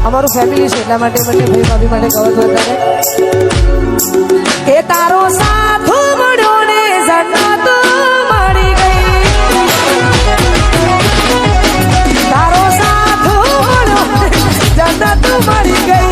અમારું ફેમિલી છે એટલા માટે બંને ભાઈ ભાભી માટે ગવત વધારે કે તારો સાથ મળ્યો ને જન્નત મળી ગઈ તારો સાથ મળ્યો જન્નત મળી ગઈ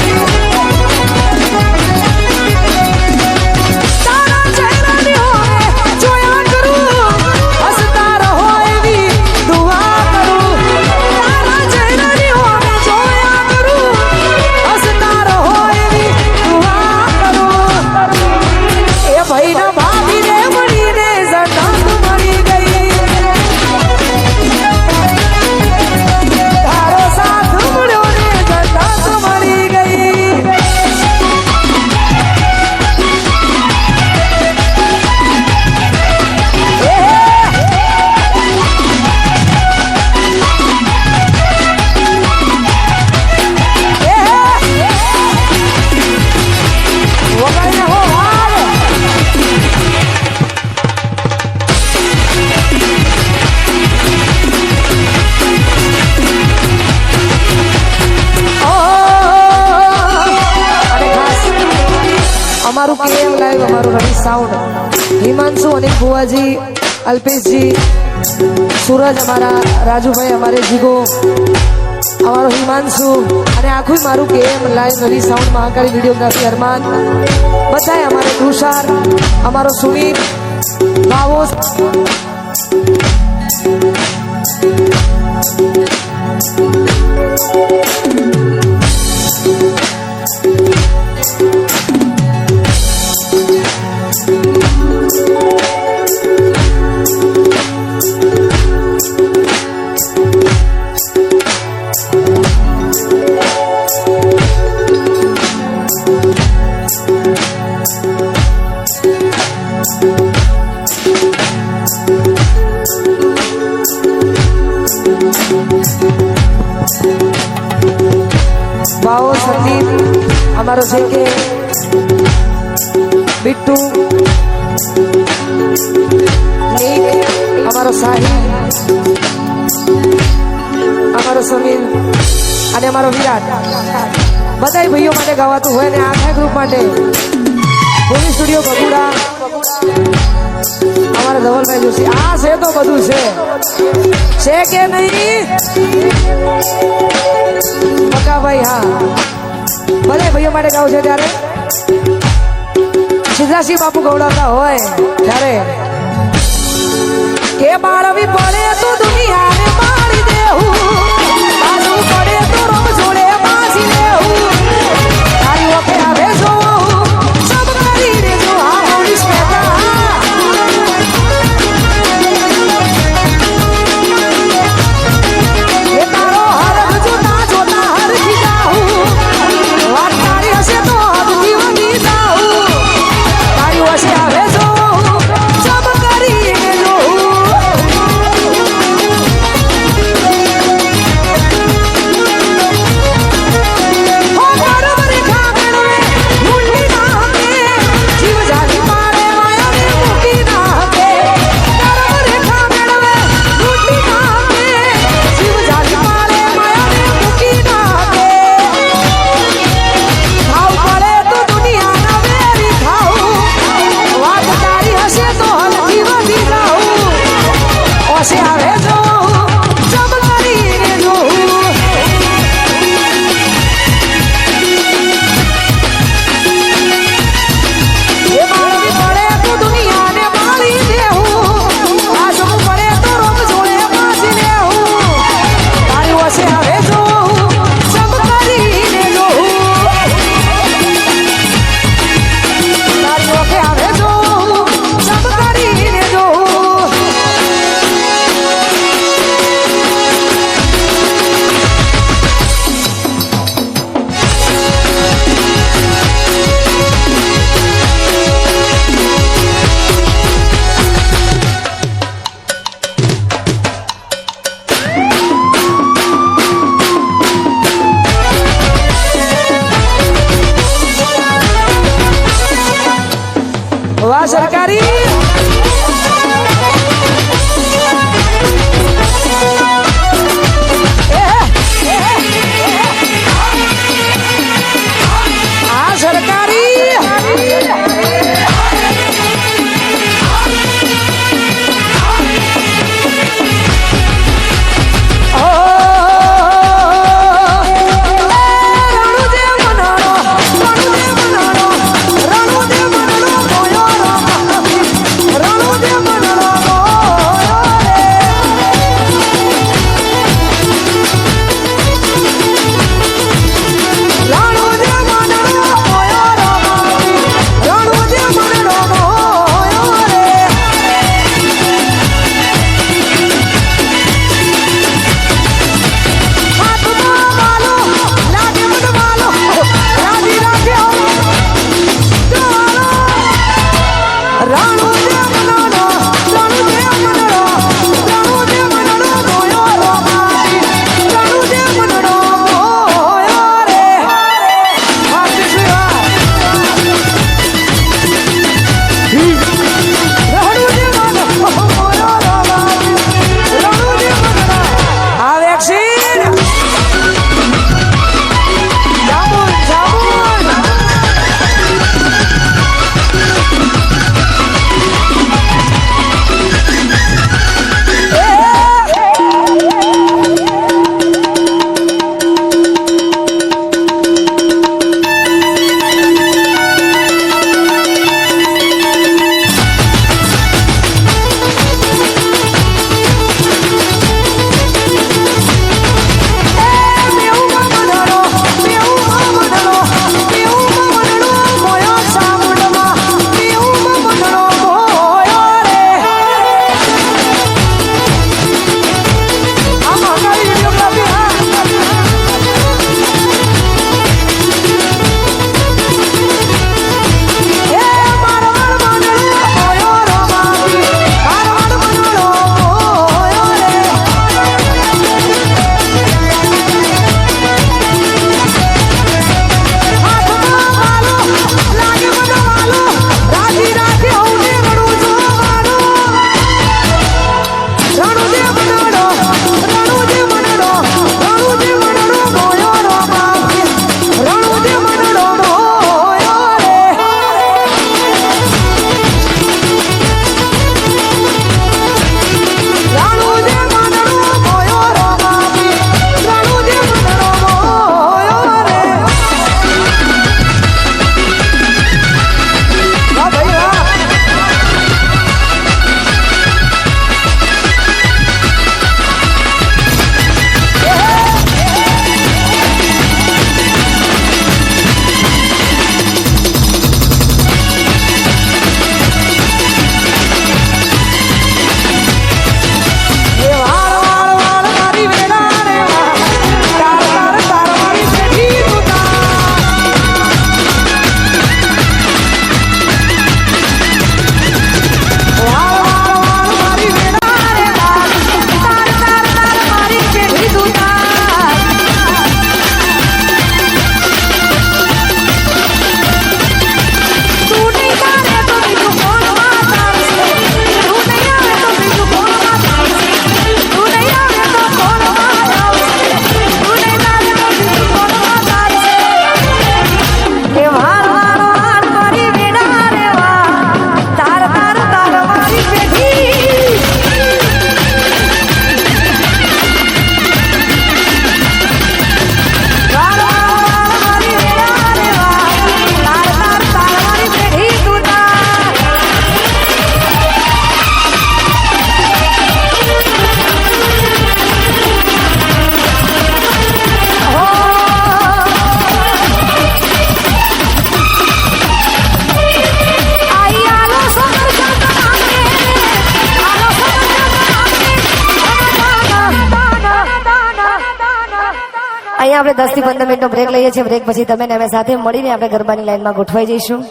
અમારું કેમ લાઈવ અમારું રવિ સાઉન્ડ હિમાંશુ અને ભુવાજી અલ્પેશજી સૂરજ અમારા રાજુભાઈ અમારે જીગો અમારો હિમાંશુ અને આખું મારું કેમ લાઈવ રવિ સાઉન્ડ મહાકાળી વિડીયોગ્રાફી અરમાન બધાએ અમારે કૃષાર અમારો સુમિત ભાવો ભાવો સંદીપ અમારો છે કે બિટ્ટુ અમારો સાહિલ અમારો સમીર અને અમારો વિરાટ બધા ભાઈઓ માટે ગાવાતું હોય ને આખા ગ્રુપ માટે ભૂમિ સ્ટુડિયો બગુડા અમારા ધવલભાઈ જોશી આ છે તો બધું છે કે નહીં ભાઈ હા બધા ભાઈઓ માટે ગાવું છે ત્યારે સિદ્ધાસિંહ બાપુ ગવડાવતા હોય ત્યારે કે બાળવી પડે તો દુનિયાને મારી દેવું બાજુ પડે તો રમ જોડે બાજી લેવું તારી વખતે આવે જોવું સબ કરી દેજો આ પોલીસ કહેતા એ તારો હરખ જોતા જોતા હરખી જાઉં વાત તારી હશે તો હદથી વધી જાઉં તારી વશે આવે જોવું સબ કરી દેજો અહીંયા આપણે 10 થી 15 મિનિટનો બ્રેક લઈએ છીએ. બ્રેક પછી તમે ને અમે સાથે મળીને આપણે ગરબાની લાઈનમાં ગોઠવાઈ જઈશું.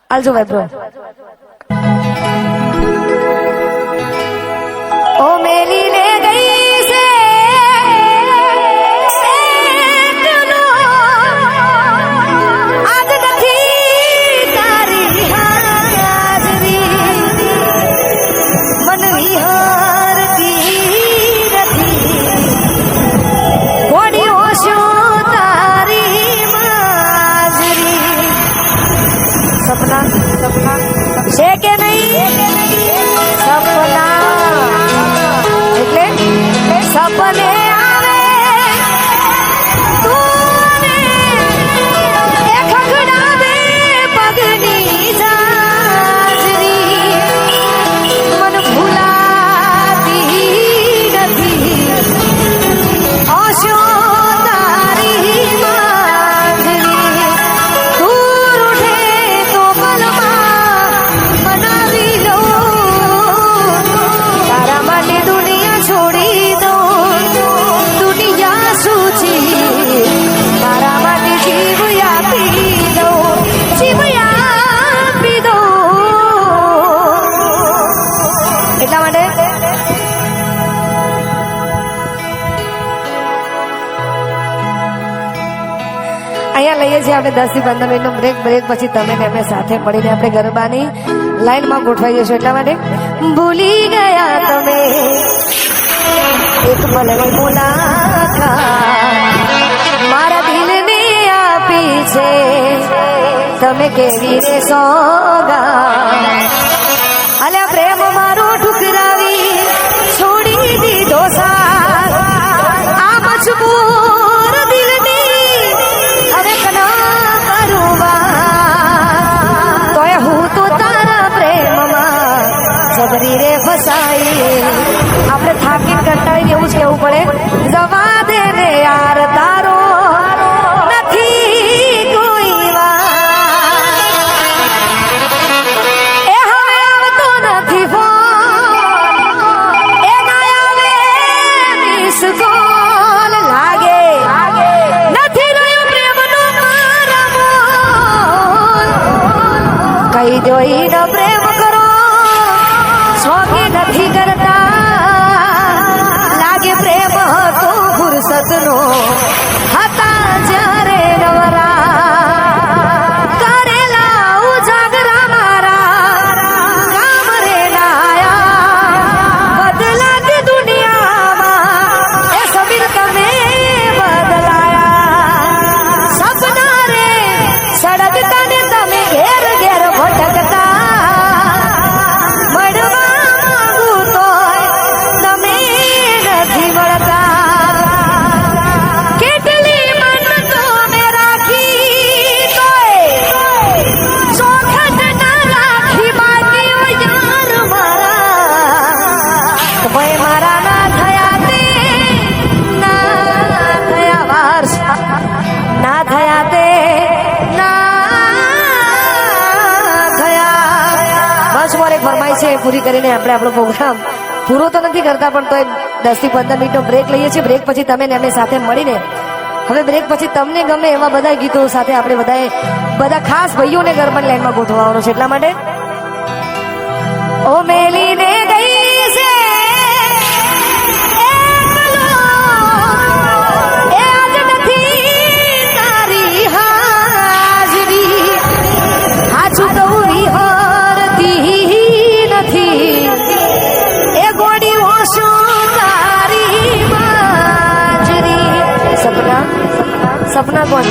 આલજો ભાઈ બ્રો. ઓ મેલી ને ગઈ છે એકનો, આજ નથી તારી હાજરી, મન વિહારતી નથી, કોડી ઓશું તારી માજરી. સપના સપના છે કે નહીં? સપના એટલે સપને આવે તું એ ખખડાવે પગની જાજરી, મન ભૂલાતી નથી, ઓશો તારી માજરી, દૂર ઉઠે તો પલમાં બનાવી લઉં, તારા માટે દુનિયા છોડી દઉં, દુનિયા સૂચી તારા માટે જીવ આપી દઉં, જીવ આપી દઉં. એટલા માટે અહીંયા લઈએ છીએ આપણે 10 થી 15 મિનિટનો બ્રેક. બ્રેક પછી તમે ને અમે સાથે મળીને આપણે ગરબાની લાઈનમાં ગોઠવાઈ જશું. એટલા માટે ભૂલી ગયા તમે એક પલની મુલાકાત, મારા દિલને આપી છે તમે કેવી રે સોગાત, અલ્યા પ્રેમ મારો ઠુકરાવી છોડી દીધો સાથ, આ મજબૂર દિલની હવે કના કરું વાત, તોય હું તો તારા પ્રેમમાં જબરી રે ફસાઈ. આપણે થાકીને કંટાળીને એવું જ કહેવું પડે, જવા દે ને યાર તારો નથી કોઈ વાત, એ હવે આવતો નથી ફોન, એ ના આવે મિસ કોલ લાગે, નથી રહ્યો પ્રેમનો મારા મોલ, કઈ જોઈને પ્રેમ કરો શોખી નથી કરતા, લાગે પ્રેમ હતો ફુરસતનો હતા જ્યારે નવરા, કરેલા ઉજાગરા મારા કામ રે નાયા, બદલાતી દુનિયામાં એ સમીર તમે બદલાયા, સપના રે સડકતા ને તમે ઘેર ઘેર ભટકતા, પૂરી કરીને આપણે આપણો પ્રોગ્રામ પૂરો તો નથી કરતા, પણ તો 10 થી 15 મિનિટનો બ્રેક લઈએ છીએ. બ્રેક પછી તમે ને અમે સાથે મળીને હવે બ્રેક પછી તમને ગમે એવા બધા ગીતો સાથે આપણે બધા ખાસ ભાઈઓને ગરબાની લાઈનમાં ગોઠવવાનો છે. એટલા માટે ઓ મેલીને ગઈ છે એકલો, એ આજ નથી તારી હાજરી, હાચું કહું વિહરતી નથી, એ ગોડી ઓશું તારી માજરી. સપના સપના કોણ?